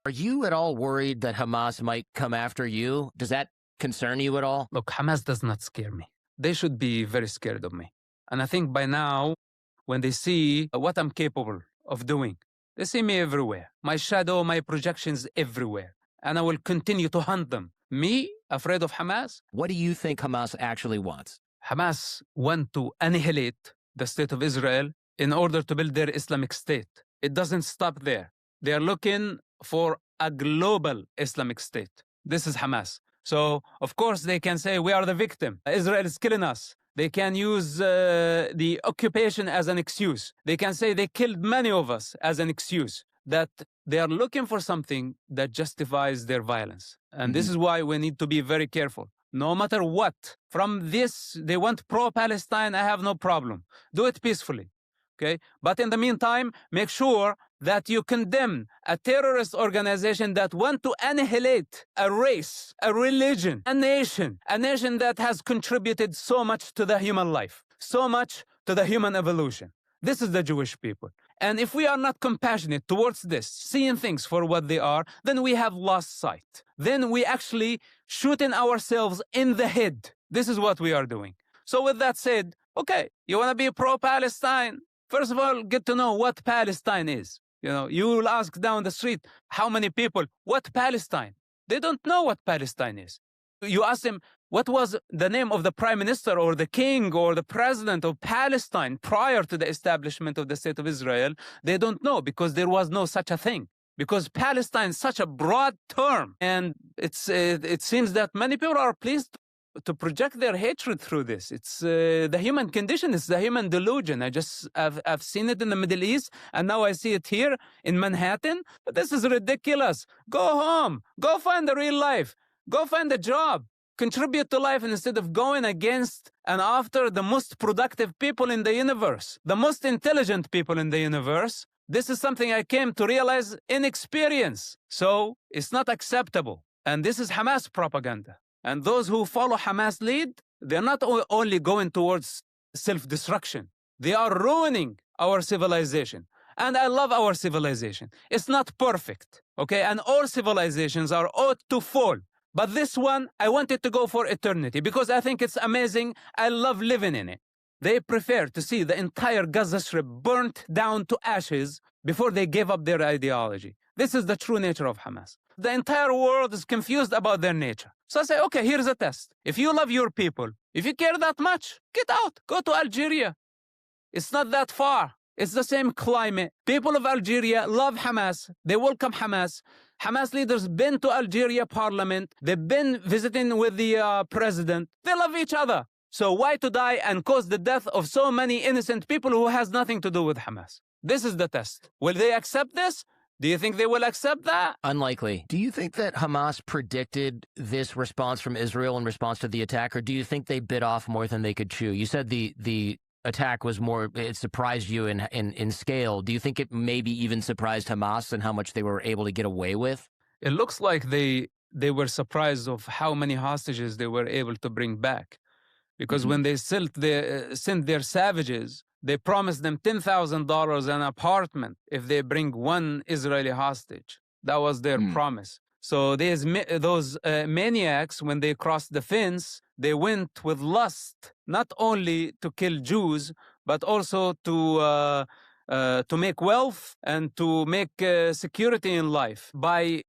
Are you at all worried that Hamas might come after you? Does that concern you at all? Look, Hamas does not scare me. They should be very scared of me. And I think by now, when they see what I'm capable of doing, they see me everywhere. My shadow, my projections everywhere. And I will continue to hunt them. Me, afraid of Hamas? What do you think Hamas actually wants? Hamas want to annihilate the state of Israel in order to build their Islamic state. It doesn't stop there. They are looking for a global Islamic state. This is Hamas. So, of course, they can say, we are the victim. Israel is killing us. They can use the occupation as an excuse. They can say they killed many of us as an excuse. That they are looking for something that justifies their violence. And this is why we need to be very careful. No matter what, from this, they want pro-Palestine, I have no problem. Do it peacefully, okay? But in the meantime, make sure that you condemn a terrorist organization that want to annihilate a race, a religion, a nation that has contributed so much to the human life, so much to the human evolution. This is the Jewish people. And if we are not compassionate towards this, seeing things for what they are, then we have lost sight. Then we actually shooting ourselves in the head. This is what we are doing. So with that said, okay, you want to be pro-Palestine? First of all, get to know what Palestine is. You know, you will ask down the street, how many people, what Palestine? They don't know what Palestine is. You ask them, what was the name of the prime minister or the king or the president of Palestine prior to the establishment of the state of Israel? They don't know because there was no such a thing. Because Palestine is such a broad term. And it seems that many people are pleased to project their hatred through this. It's the human condition. It's the human delusion. I've seen it in the Middle East, and now I see it here in Manhattan. But this is ridiculous. Go home. Go find the real life. Go find a job. Contribute to life instead of going against and after the most productive people in the universe, the most intelligent people in the universe. This is something I came to realize in experience. So it's not acceptable. And this is Hamas propaganda. And those who follow Hamas lead, they're not only going towards self-destruction. They are ruining our civilization. And I love our civilization. It's not perfect, okay? And all civilizations are ought to fall. But this one, I want it to go for eternity because I think it's amazing. I love living in it. They prefer to see the entire Gaza Strip burnt down to ashes before they give up their ideology. This is the true nature of Hamas. The entire world is confused about their nature. So I say, okay, here's a test. If you love your people, if you care that much, get out. Go to Algeria. It's not that far. It's the same climate. People of Algeria love Hamas. They welcome Hamas. Hamas leaders been to Algeria parliament. They've been visiting with the president. They love each other. So why to die and cause the death of so many innocent people who has nothing to do with Hamas? This is the test. Will they accept this? Do you think they will accept that? Unlikely. Do you think that Hamas predicted this response from Israel in response to the attack, or do you think they bit off more than they could chew? You said the attack was more, it surprised you in scale. Do you think it maybe even surprised Hamas and how much they were able to get away with? It looks like they were surprised of how many hostages they were able to bring back. Because when they sent their savages, they promised them $10,000 an apartment if they bring one Israeli hostage. That was their promise. So those maniacs, when they crossed the fence, they went with lust, not only to kill Jews, but also to make wealth and to make security in life by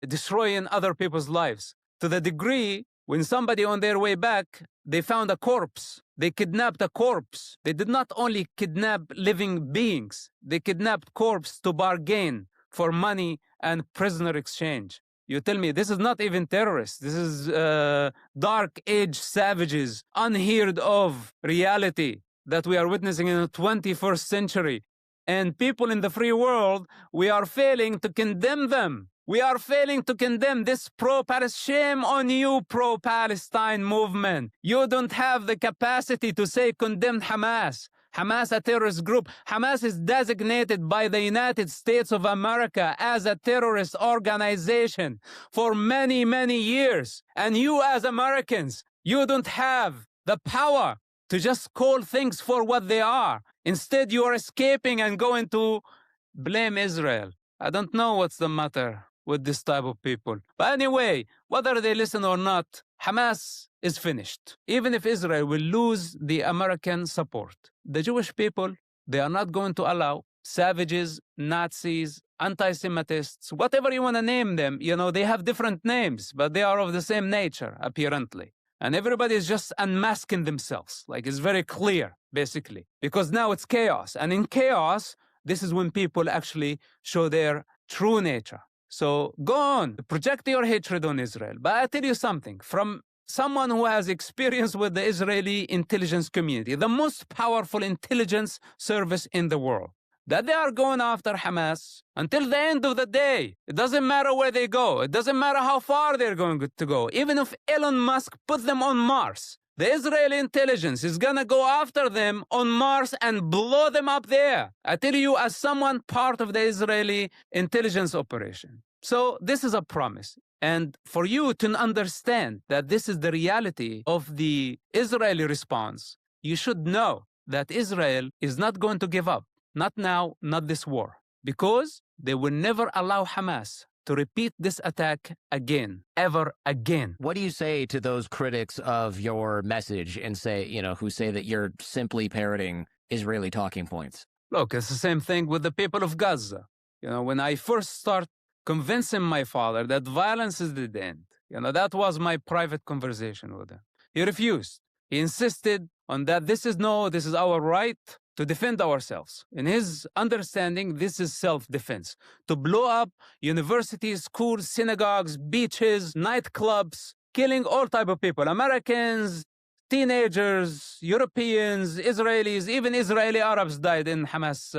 destroying other people's lives. To the degree, when somebody on their way back, they found a corpse. They kidnapped a corpse. They did not only kidnap living beings, they kidnapped corpse to bargain for money and prisoner exchange. You tell me, this is not even terrorists. This is dark age savages, unheard of reality that we are witnessing in the 21st century. And people in the free world, we are failing to condemn them. We are failing to condemn this pro-Palestine. Shame on you, pro-Palestine movement. You don't have the capacity to say condemn Hamas. Hamas, a terrorist group. Hamas is designated by the United States of America as a terrorist organization for many, many years. And you as Americans, you don't have the power to just call things for what they are. Instead, you are escaping and going to blame Israel. I don't know what's the matter with this type of people. But anyway, whether they listen or not, Hamas is finished. Even if Israel will lose the American support, the Jewish people, they are not going to allow savages, Nazis, anti-Semitists, whatever you want to name them. You know, they have different names, but they are of the same nature, apparently. And everybody is just unmasking themselves. Like, it's very clear, basically, because now it's chaos. And in chaos, this is when people actually show their true nature. So go on, project your hatred on Israel. But I tell you something, from someone who has experience with the Israeli intelligence community, the most powerful intelligence service in the world, that they are going after Hamas until the end of the day. It doesn't matter where they go. It doesn't matter how far they're going to go. Even if Elon Musk put them on Mars, the Israeli intelligence is going to go after them on Mars and blow them up there. I tell you, as someone part of the Israeli intelligence operation. So this is a promise. And for you to understand that this is the reality of the Israeli response, you should know that Israel is not going to give up. Not now, not this war, because they will never allow Hamas to repeat this attack again, ever again. What do you say to those critics of your message and say, you know, who say that you're simply parroting Israeli talking points? Look, it's the same thing with the people of Gaza. You know, when I first started convincing my father that violence is the end, you know, that was my private conversation with him. He refused. He insisted on that this is our right to defend ourselves. In his understanding, this is self-defense. To blow up universities, schools, synagogues, beaches, nightclubs, killing all type of people, Americans, teenagers, Europeans, Israelis, even Israeli Arabs died in Hamas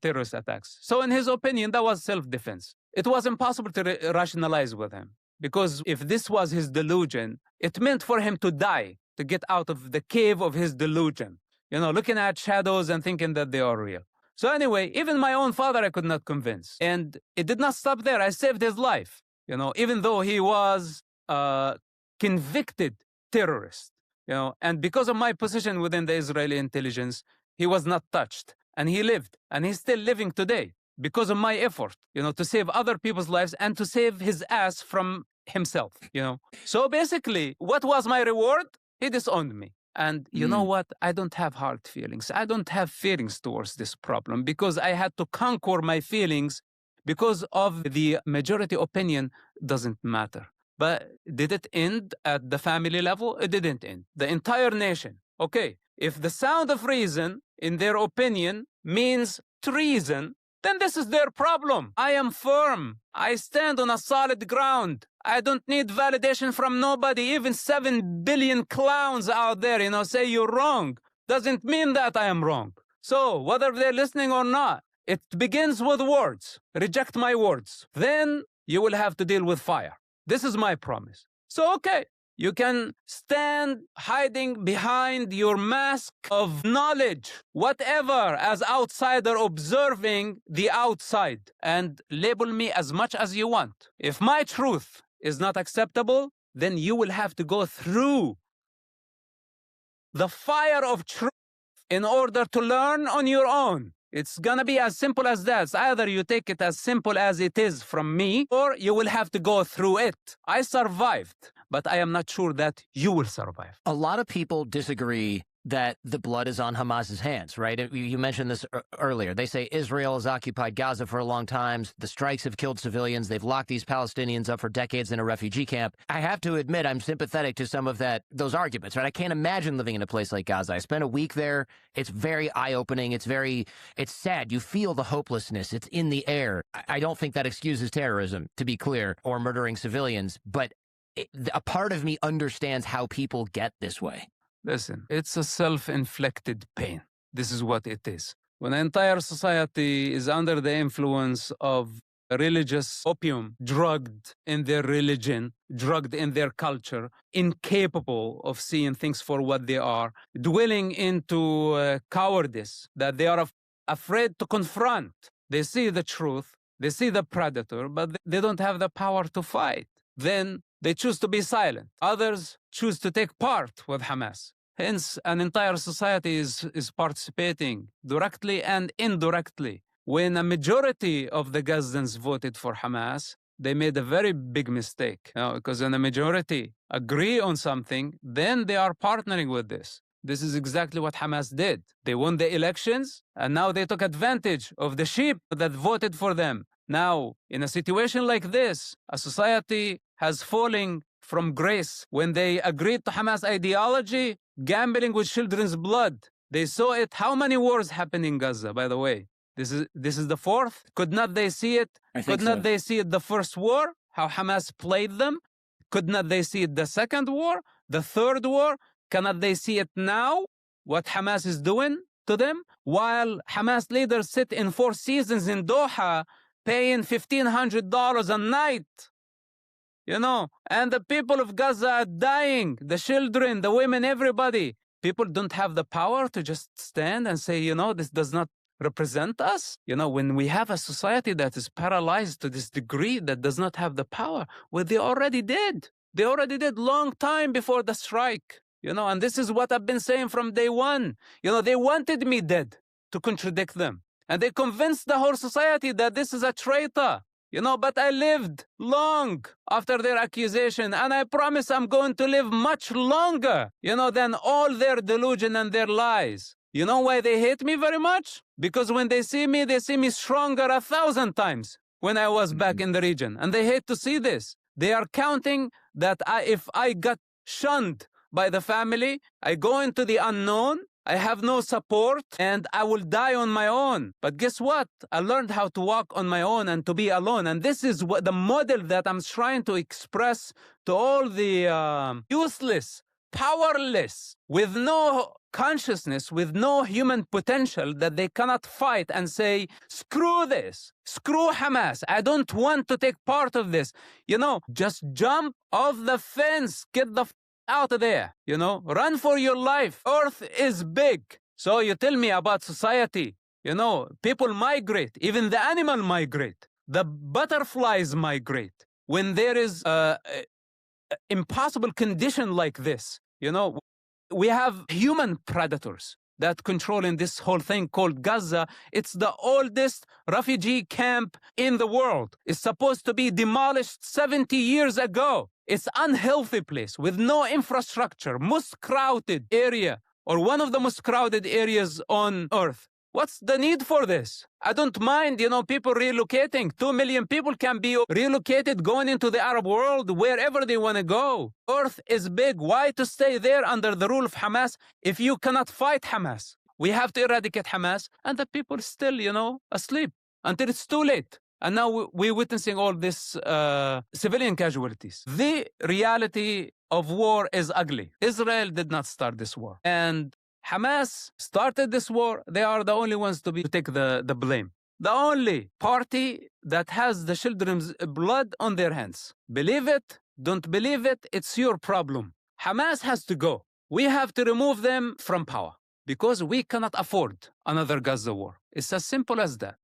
terrorist attacks. So in his opinion, that was self-defense. It was impossible to rationalize with him, because if this was his delusion, it meant for him to die, to get out of the cave of his delusion. You know, looking at shadows and thinking that they are real. So anyway, even my own father I could not convince. And it did not stop there. I saved his life, you know, even though he was a convicted terrorist, you know, and because of my position within the Israeli intelligence, he was not touched. And he lived, and he's still living today because of my effort, you know, to save other people's lives and to save his ass from himself, you know. So basically, what was my reward? He disowned me. And you know what? I don't have hard feelings. I don't have feelings towards this problem because I had to conquer my feelings because of the majority opinion doesn't matter. But did it end at the family level? It didn't end. The entire nation. Okay, if the sound of reason, in their opinion, means treason, then this is their problem. I am firm. I stand on a solid ground. I don't need validation from nobody. Even 7 billion clowns out there, you know, say you're wrong. Doesn't mean that I am wrong. So whether they're listening or not, it begins with words. Reject my words. Then you will have to deal with fire. This is my promise. So, okay, you can stand hiding behind your mask of knowledge, whatever, as outsider observing the outside, and label me as much as you want. If my truth is not acceptable, then you will have to go through the fire of truth in order to learn on your own. It's going to be as simple as that. It's either you take it as simple as it is from me, or you will have to go through it. I survived, but I am not sure that you will survive. A lot of people disagree that the blood is on Hamas's hands, right? You mentioned this earlier. They say Israel has occupied Gaza for a long time. The strikes have killed civilians. They've locked these Palestinians up for decades in a refugee camp. I have to admit, I'm sympathetic to some of those arguments, right? I can't imagine living in a place like Gaza. I spent a week there. It's very eye-opening. It's sad. You feel the hopelessness. It's in the air. I don't think that excuses terrorism, to be clear, or murdering civilians, but a part of me understands how people get this way. Listen, it's a self-inflicted pain. This is what it is. When an entire society is under the influence of religious opium, drugged in their religion, drugged in their culture, incapable of seeing things for what they are, dwelling into cowardice that they are afraid to confront. They see the truth, they see the predator, but they don't have the power to fight. Then they choose to be silent. Others choose to take part with Hamas. Hence, an entire society is participating directly and indirectly. When a majority of the Gazans voted for Hamas, they made a very big mistake. Because when the majority agree on something, then they are partnering with this. This is exactly what Hamas did. They won the elections, and now they took advantage of the sheep that voted for them. Now, in a situation like this, a society has fallen from grace when they agreed to Hamas ideology, gambling with children's blood. They saw it. How many wars happened in Gaza, by the way? This is the fourth. Could not they see it? Could not they see it the first war? How Hamas played them? Could not they see it the second war? The third war? Cannot they see it now? What Hamas is doing to them? While Hamas leaders sit in 4 seasons in Doha, paying $1,500 a night. And the people of Gaza are dying, the children, the women, everybody. People don't have the power to just stand and say, this does not represent us. When we have a society that is paralyzed to this degree, that does not have the power, well, they already did. They already did long time before the strike. And this is what I've been saying from day one. They wanted me dead to contradict them. And they convinced the whole society that this is a traitor. But I lived long after their accusation, and I promise I'm going to live much longer, than all their delusion and their lies. You know why they hate me very much? Because when they see me stronger 1,000 times when I was back in the region. And they hate to see this. They are counting that if I got shunned by the family, I go into the unknown, I have no support, and I will die on my own. But guess what? I learned how to walk on my own and to be alone. And this is what the model that I'm trying to express to all the useless, powerless, with no consciousness, with no human potential, that they cannot fight and say, screw this, screw Hamas, I don't want to take part of this. Just jump off the fence, get the out of there, run for your life. Earth is big. So you tell me about society, people migrate, even the animal migrate, the butterflies migrate. When there is impossible condition like this, we have human predators that controlling this whole thing called Gaza. It's the oldest refugee camp in the world. It's supposed to be demolished 70 years ago. It's an unhealthy place with no infrastructure, most crowded area, or one of the most crowded areas on earth. What's the need for this? I don't mind, people relocating. 2 million people can be relocated going into the Arab world, wherever they want to go. Earth is big. Why to stay there under the rule of Hamas if you cannot fight Hamas? We have to eradicate Hamas, and the people still, asleep until it's too late. And now we're witnessing all this civilian casualties. The reality of war is ugly. Israel did not start this war. And Hamas started this war. They are the only ones to take the blame. The only party that has the children's blood on their hands. Believe it, don't believe it, it's your problem. Hamas has to go. We have to remove them from power because we cannot afford another Gaza war. It's as simple as that.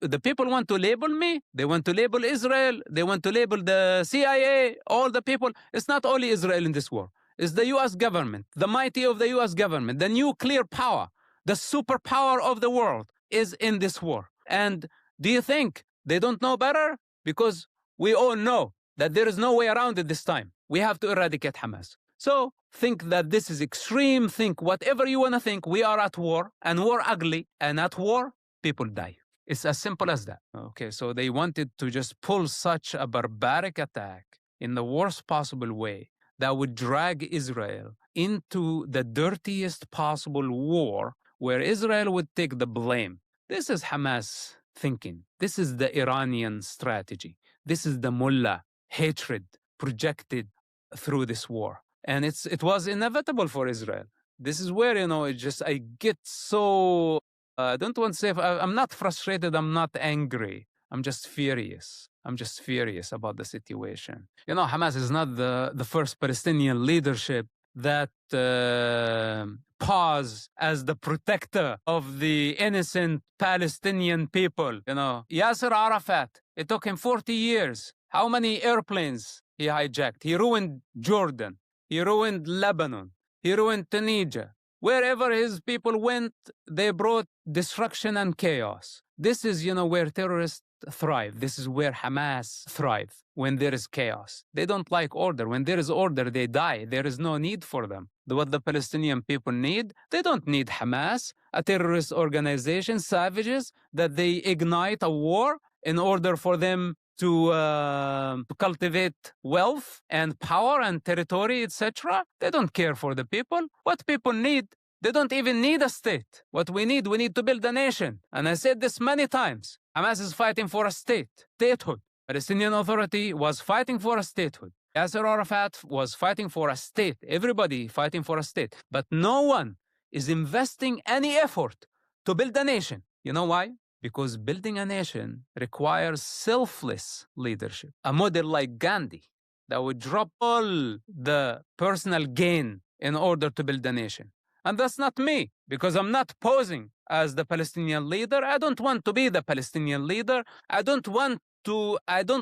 The people want to label me. They want to label Israel. They want to label the CIA, all the people. It's not only Israel in this war. It's the U.S. government, the mighty of the U.S. government, the nuclear power, the superpower of the world is in this war. And do you think they don't know better? Because we all know that there is no way around it this time. We have to eradicate Hamas. So think that this is extreme. Think whatever you want to think. We are at war, and war ugly, and at war, people die. It's as simple as that. Okay, so they wanted to just pull such a barbaric attack in the worst possible way that would drag Israel into the dirtiest possible war where Israel would take the blame. This is Hamas thinking. This is the Iranian strategy. This is the mullah hatred projected through this war. And it was inevitable for Israel. This is where, I get so, I don't want to say, I'm not frustrated, I'm not angry. I'm just furious. I'm just furious about the situation. Hamas is not the first Palestinian leadership that pause as the protector of the innocent Palestinian people. Yasser Arafat, it took him 40 years. How many airplanes he hijacked? He ruined Jordan. He ruined Lebanon. He ruined Tunisia. Wherever his people went, they brought destruction and chaos. This is, where terrorists thrive. This is where Hamas thrive, when there is chaos. They don't like order. When there is order, they die. There is no need for them. What the Palestinian people need, they don't need Hamas, a terrorist organization, savages, that they ignite a war in order for them to cultivate wealth and power and territory, etc. They don't care for the people. What people need, they don't even need a state. What we need to build a nation. And I said this many times. Hamas is fighting for a statehood. Palestinian Authority was fighting for a statehood. Yasser Arafat was fighting for a state. Everybody fighting for a state. But no one is investing any effort to build a nation. You know why? Because building a nation requires selfless leadership. A model like Gandhi that would drop all the personal gain in order to build a nation. And that's not me, because I'm not posing as the Palestinian leader. I don't want to be the Palestinian leader. I don't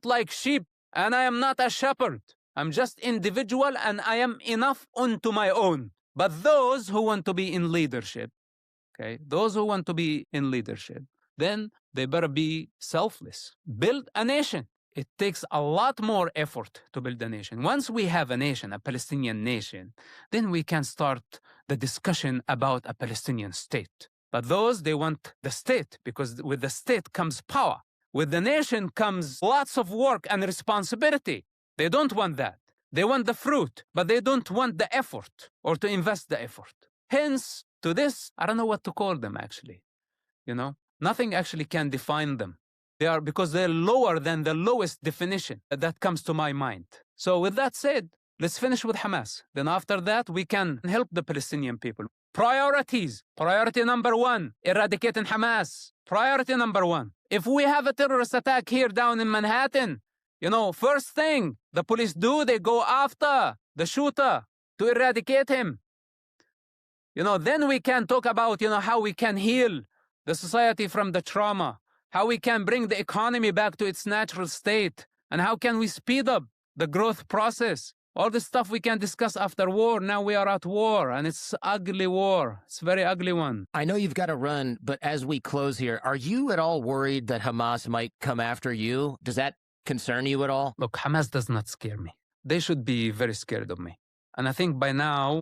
like sheep, and I am not a shepherd. I'm just individual, and I am enough unto my own. But those who want to be in leadership, then they better be selfless. Build a nation. It takes a lot more effort to build a nation. Once we have a nation, a Palestinian nation, then we can start the discussion about a Palestinian state. But those, they want the state, because with the state comes power. With the nation comes lots of work and responsibility. They don't want that. They want the fruit, but they don't want the effort or to invest the effort. Hence, to this, I don't know what to call them actually. Nothing actually can define them. Because they're lower than the lowest definition that comes to my mind. So with that said, let's finish with Hamas. Then after that, we can help the Palestinian people. Priorities. Priority number 1, eradicating Hamas. Priority number 1. If we have a terrorist attack here down in Manhattan, first thing the police do, they go after the shooter to eradicate him. Then we can talk about, how we can heal the society from the trauma, how we can bring the economy back to its natural state, and how can we speed up the growth process. All this stuff we can discuss after war. Now we are at war, and it's an ugly war. It's a very ugly one. I know you've got to run, but as we close here, are you at all worried that Hamas might come after you? Does that concern you at all? Look, Hamas does not scare me. They should be very scared of me. And I think by now,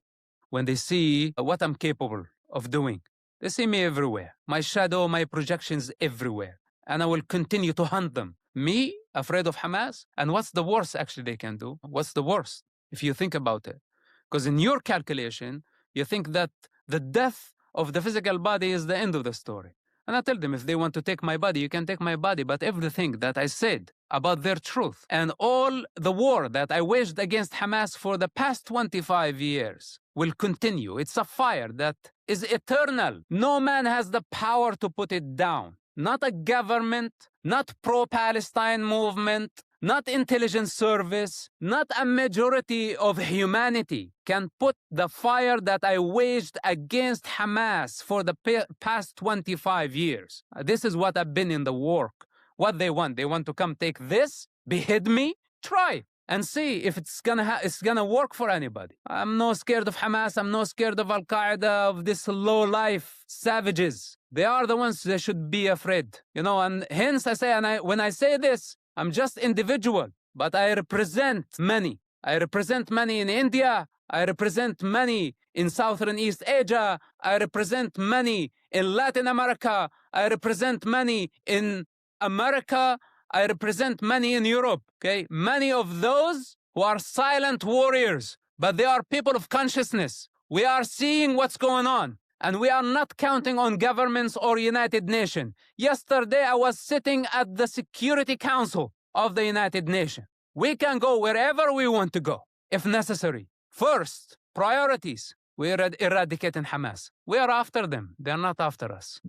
when they see what I'm capable of doing, they see me everywhere. My shadow, my projections everywhere. And I will continue to hunt them. Me, afraid of Hamas? And what's the worst actually they can do? What's the worst, if you think about it? Because in your calculation, you think that the death of the physical body is the end of the story. And I tell them, if they want to take my body, you can take my body. But everything that I said about their truth and all the war that I waged against Hamas for the past 25 years will continue. It's a fire that is eternal. No man has the power to put it down. Not a government, not pro-Palestine movement, not intelligence service, not a majority of humanity can put the fire that I waged against Hamas for the past 25 years. This is what I've been in the work. What they want to come take this, behead me, try and see if it's gonna work for anybody. I'm not scared of Hamas. I'm not scared of Al-Qaeda, of this low-life savages. They are the ones that should be afraid, and hence I say, when I say this, I'm just individual, but I represent many. I represent many in India. I represent many in Southern East Asia. I represent many in Latin America. I represent many in America. I represent many in Europe, okay? Many of those who are silent warriors, but they are people of consciousness. We are seeing what's going on. And we are not counting on governments or United Nations. Yesterday, I was sitting at the Security Council of the United Nations. We can go wherever we want to go, if necessary. First, priorities. We are eradicating Hamas. We are after them. They are not after us.